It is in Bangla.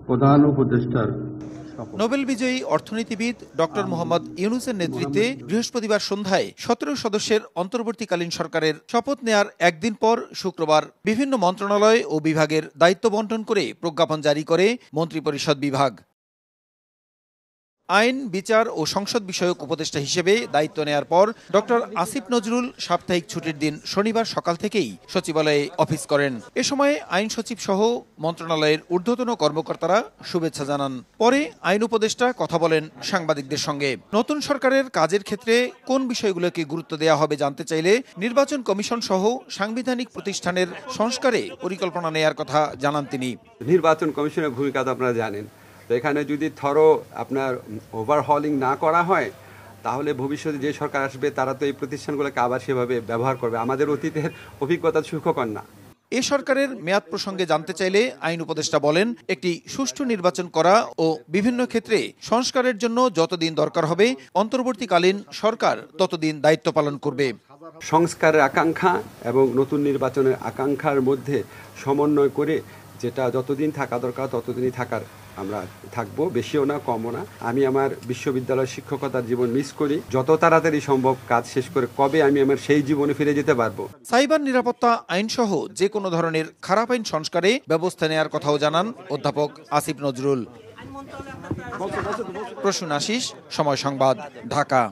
প্রধান উপদেষ্টার নোবেল বিজয়ী অর্থনীতিবিদ ডক্টর মোহাম্মদ ইউনূসের নেতৃত্বে বৃহস্পতিবার সন্ধ্যায় ১৭ সদস্যের অন্তর্বর্তীকালীন সরকারের শপথ নেয়ার একদিন পর শুক্রবার বিভিন্ন মন্ত্রণালয় ও বিভাগের দায়িত্ব বণ্টন করে প্রজ্ঞাপন জারি করে মন্ত্রিপরিষদ বিভাগ। আইন, বিচার ও সংসদ বিষয়ক উপদেষ্টা হিসেবে দায়িত্ব নেয়ার পর ডক্টর আসিফ নজরুল সাপ্তাহিক ছুটির দিন শনিবার সকাল থেকেই সচিবালয়ে অফিস করেন। এ সময় আইন সচিব সহ মন্ত্রণালয়ের ঊর্ধ্বতন কর্মকর্তারা শুভেচ্ছা জানান। পরে আইন উপদেষ্টা কথা বলেন সাংবাদিকদের সঙ্গে। নতুন সরকারের কাজের ক্ষেত্রে কোন বিষয়গুলোকে গুরুত্ব দেওয়া হবে জানতে চাইলে নির্বাচন কমিশন সহ সাংবিধানিক প্রতিষ্ঠানের সংস্কারে পরিকল্পনা নেয়ার কথা জানান তিনি। নির্বাচন কমিশনের ভূমিকা তো আপনারা জানেন। তো এখানে যদি আপনার ওভারহলিং না করা হয়, তাহলে ভবিষ্যতে যে সরকার আসবে তারা তো এই প্রতিষ্ঠানগুলোকে আবার সেভাবে ব্যবহার করবে। আমাদের অতীতের অভিজ্ঞতা সুখকর না। এ সরকারের মেয়াদ প্রসঙ্গে জানতে চাইলে আইন উপদেষ্টা বলেন, একটি সুষ্ঠু নির্বাচন করা ও বিভিন্ন ক্ষেত্রে সংস্কারের জন্য যতদিন দরকার হবে অন্তর্বর্তীকালীন সরকার ততদিন দায়িত্ব পালন করবে। সংস্কারের আকাঙ্ক্ষা এবং নতুন নির্বাচনের আকাঙ্ক্ষার মধ্যে সমন্বয় করে যেটা যতদিন থাকা দরকার ততদিনই আমরা থাকবো, বেশিও না কমও না। আমি আমার বিশ্ববিদ্যালয় শিক্ষকতার জীবন মিস করি। যত তাড়াতাড়ি সম্ভব কাজ শেষ করে কবে আমি আমার সেই জীবনে ফিরে যেতে পারবো। সাইবার নিরাপত্তা আইন সহ যে কোনো ধরনের খারাপ আইন সংস্কারে ব্যবস্থা নেওয়ার কথাও জানান অধ্যাপক আসিফ নজরুল। প্রসূন আশিস, সময় সংবাদ, ঢাকা।